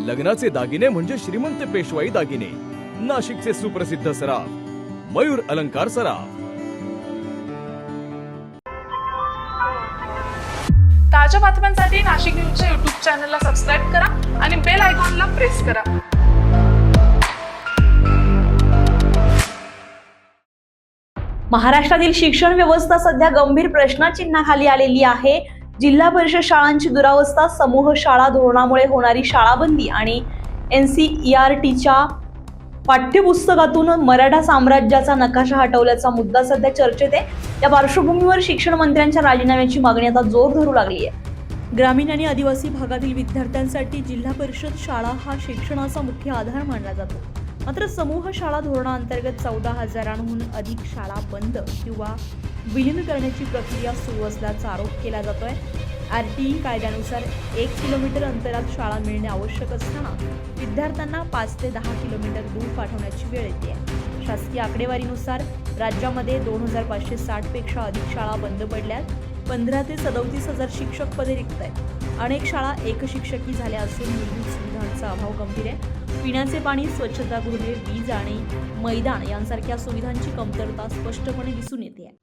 लग्नाचे दागिने म्हणजे श्रीमंत पेशवाई दागिने, नाशिकचे सुप्रसिद्ध सराफ मयूर अलंकार सराफ। ताज्या बातम्यांसाठी नाशिक न्यूजच्या YouTube चॅनलला सबस्क्राईब करा आणि बेल आयकॉनला प्रेस करा। महाराष्ट्रातील शिक्षण व्यवस्था सध्या गंभीर प्रश्नचिन्हाखाली आलेली आहे। जिल्हा परिषद शाळांची दुरावस्था, समूह शाळा धोरणामुळे होणारी शाळाबंदी आणि NCERTच्या पाठ्यपुस्तकातून मराठा साम्राज्याचा नकाशा हटवल्याचा मुद्दा सध्या चर्चेत आहे। या पार्श्वभूमीवर शिक्षण मंत्र्यांच्या राजीनाम्याची मागणी आता जोर धरू लागली आहे। ग्रामीण आणि आदिवासी भागातील विद्यार्थ्यांसाठी जिल्हा परिषद शाळा हा शिक्षणाचा मुख्य आधार मानला जातो। मात्र समूह शाळा धोरणाअंतर्गत 14,000हून अधिक शाळा बंद किंवा विलीन करण्याची प्रक्रिया सुरू असल्याचा आरोप केला जातोय। RTE कायद्यानुसार 1 किलोमीटर अंतरात शाळा मिळणे आवश्यक असताना विद्यार्थ्यांना 5 ते 10 किलोमीटर दूर पाठवण्याची वेळ येते। शासकीय आकडेवारीनुसार राज्यामध्ये 2,560 पेक्षा अधिक शाळा बंद पडल्यात। 15 ते 37,000 शिक्षक पदे रिक्त आहेत। अनेक शाळा एकशिक्षकी झाल्या असून मूलभूत सुविधांचा अभाव गंभीर आहे। पिण्याचे पाणी, स्वच्छतागृहे, वीज आणि मैदान यांसारख्या सुविधांची कमतरता स्पष्टपणे दिसून येते।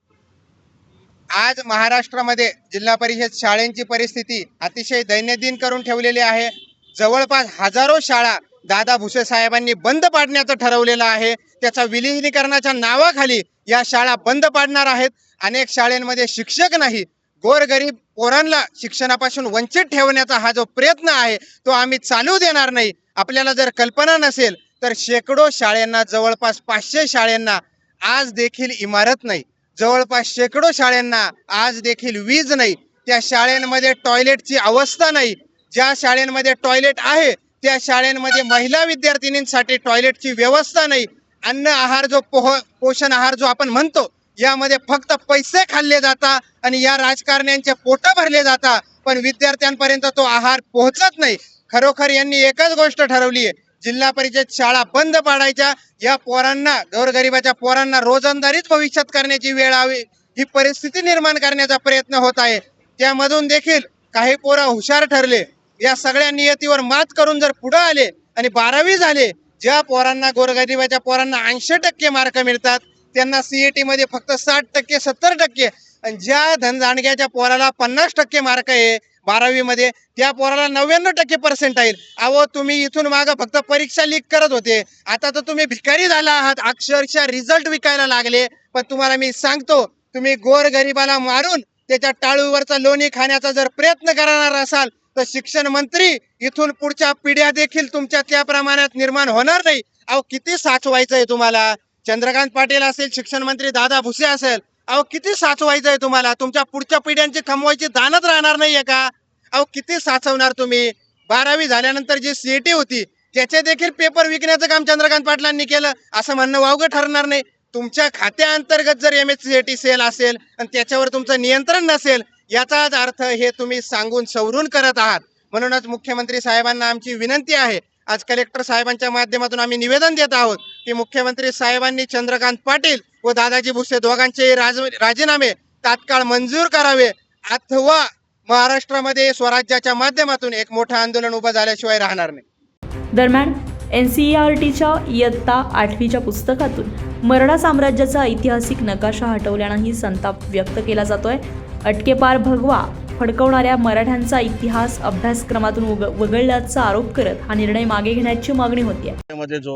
आज महाराष्ट्रामध्ये जिल्हा परिषद शाळांची परिस्थिती अतिशय दैनंदिन करून ठेवलेली आहे। जवळपास हजारो शाळा दादा भुसे साहेबांनी बंद पाडण्याचं ठरवलेलं आहे। त्याचा विलीनीकरणाच्या नावाखाली या शाळा बंद पाडणार आहेत। अनेक शाळांमध्ये शिक्षक नाही, गोरगरीब पोरांना शिक्षणापासून वंचित ठेवण्याचा हा जो प्रयत्न आहे तो आम्ही चालू देणार नाही। आपल्याला जर कल्पना नसेल तर शेकडो शाळांना, जवळपास 500 शाळांना आज देखील इमारत नाही, जवळपास शेकडो शाळांना आज देखील वीज नाही, त्या शाळांमध्ये टॉयलेटची अवस्था नाही, ज्या शाळांमध्ये टॉयलेट आहे त्या शाळांमध्ये महिला विद्यार्थिनींसाठी टॉयलेटची व्यवस्था नाही। अन्न आहार जो पोषण आहार जो आपण म्हणतो यामध्ये फक्त पैसे खाल्ले जातात आणि या राजकारण्यांचे पोट भरले जातात, पण विद्यार्थ्यांपर्यंत तो आहार पोहोचत नाही। खरोखर यांनी एकच गोष्ट ठरवली आहे, जिल्हा परिषद शाळा बंद पाडायच्या। या पोरांना, गोरगरिबाच्या पोरांना रोजंदारीच भविष्यात करण्याची वेळ आवी ही परिस्थिती निर्माण करण्याचा प्रयत्न होत आहे। त्यामधून देखील काही पोरं हुशार ठरले, या सगळ्या नियतीवर मात करून जर पुढे आले आणि 12वी झाले, ज्या पोरांना, गोरगरिबाच्या पोरांना 80% मार्क मिळतात त्यांना CET मध्ये फक्त 60%, 70%, आणि ज्या धनदांडग्याच्या पोराला 50% मार्क आहे 12वी मध्ये त्या पोराला 99% अहो, तुम्ही इथून मागं फक्त परीक्षा लीक करत होते, आता तर तुम्ही भिकारी झाला आहात, अक्षरशः रिझल्ट विकायला लागले। पण तुम्हाला मी सांगतो, तुम्ही गोरगरिबाला मारून त्याच्या टाळूवरचा लोणी खाण्याचा जर प्रयत्न करणार असाल तर शिक्षण मंत्री इथून पुढच्या पिढ्या देखील तुमच्या त्या प्रमाणात निर्माण होणार नाही। अहो, किती साचवायचं आहे तुम्हाला? चंद्रकांत पाटील असेल, शिक्षण मंत्री दादा भुसे असेल, अहो किती साचवायचं आहे तुम्हाला? तुमच्या पुढच्या पिढ्यांची थांबवायची दानच राहणार नाहीये का? अहो किती साचवणार तुम्ही? 12वी झाल्यानंतर जी CET होती त्याचे देखील पेपर विकण्याचं काम चंद्रकांत पाटलांनी केलं, असं म्हणणं वावगं ठरणार नाही। तुमच्या खात्याअंतर्गत जर MSCET सेल असेल आणि त्याच्यावर तुमचं नियंत्रण नसेल, याचाच अर्थ हे तुम्ही सांगून सवरून करत आहात। म्हणूनच मुख्यमंत्री साहेबांना आमची विनंती आहे, आज कलेक्टर साहेबांच्या माध्यमातून आम्ही निवेदन देत आहोत की मुख्यमंत्री साहेबांनी चंद्रकांत पाटील व दादाजी भुसे दोघांचे राजीनामे तात्काळ मंजूर करावे, अथवा महाराष्ट्रामध्ये स्वराज्याच्या माध्यमातून एक मोठं आंदोलन उभं झाल्याशिवाय राहणार नाही। दरम्यान NCERTच्या इयत्ता 8वीच्या पुस्तकातून मराठा साम्राज्याचा ऐतिहासिक नकाशा हटवल्यानंही संताप व्यक्त केला जातोय। अटकेपार भगवा फडकवणाऱ्या मराठ्यांचा इतिहास अभ्यासक्रमातून वगळल्याचा आरोप करत हा निर्णय मागे घेण्याची मागणी होती। मध्ये जो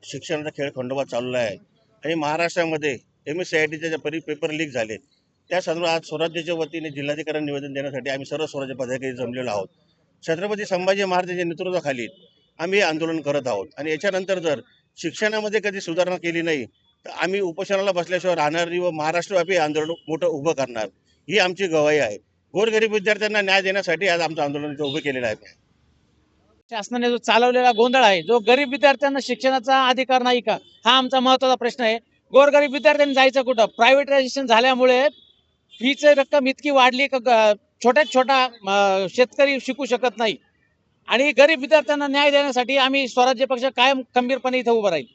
शिक्षणाचा खेळ खंडोबा चालला आहे आणि महाराष्ट्रामध्ये MSCITचे पेपर लीक झाले, त्या संदर्भात आज स्वराज्याच्या वतीने जिल्हाधिकाऱ्यांना निवेदन देण्यासाठी आम्ही सर्व स्वराज्य पदाधिकारी जमलेलो आहोत। छत्रपती संभाजी महाराजांच्या नेतृत्वाखाली आम्ही आंदोलन करत आहोत आणि याच्यानंतर जर शिक्षणामध्ये कधी सुधारणा केली नाही तर आम्ही उपोषणाला बसल्याशिवाय राहणार व महाराष्ट्रव्यापी आंदोलन मोठं उभं करणार, ही आमची गवाही आहे। गोरगरीब विद्यार्थ्यांना न्याय देण्यासाठी आज आमचं आंदोलन उभं केलेलं आहे। शासनाने जो चालवलेला गोंधळ आहे, जो गरीब विद्यार्थ्यांना शिक्षणाचा अधिकार नाही का, हा आमचा महत्त्वाचा प्रश्न आहे। गोरगरीब विद्यार्थ्यांनी जायचं कुठं? प्रायव्हेटायझेशन झाल्यामुळे फीची रक्कम इतकी वाढली का छोट्यात छोटा शेतकरी शिकू शकत नाही, आणि गरीब विद्यार्थ्यांना न्याय देण्यासाठी आम्ही स्वराज्य पक्ष कायम खंबीरपणे इथं उभं राहील।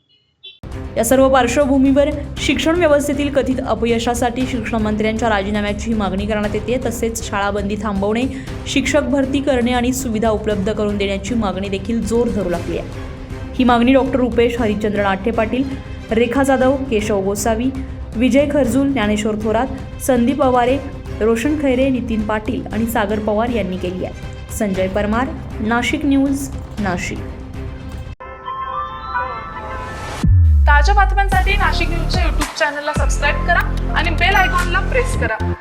या सर्व पार्श्वभूमीवर शिक्षण व्यवस्थेतील कथित अपयशासाठी शिक्षण मंत्र्यांच्या राजीनाम्याची मागणी करण्यात येते. तसेच शाळाबंदी थांबवणे, शिक्षक भरती करणे आणि सुविधा उपलब्ध करून देण्याची मागणी देखील जोर धरू लागली आहे. ही मागणी डॉक्टर रुपेश हरिश्चंद्र नाट्य पाटील, रेखा जाधव, केशव गोसावी, विजय खरजूल, ज्ञानेश्वर थोरात, संदीप अवारे, रोशन खैरे, नितीन पाटील आणि सागर पवार यांनी केली आहे. संजय परमार, नाशिक न्यूज, नाशिक. ताज्या बातम्यांसाठी नाशिक न्यूजच्या यूट्यूब चॅनलला सबस्क्राईब करा आणि बेल आयकॉनला प्रेस करा.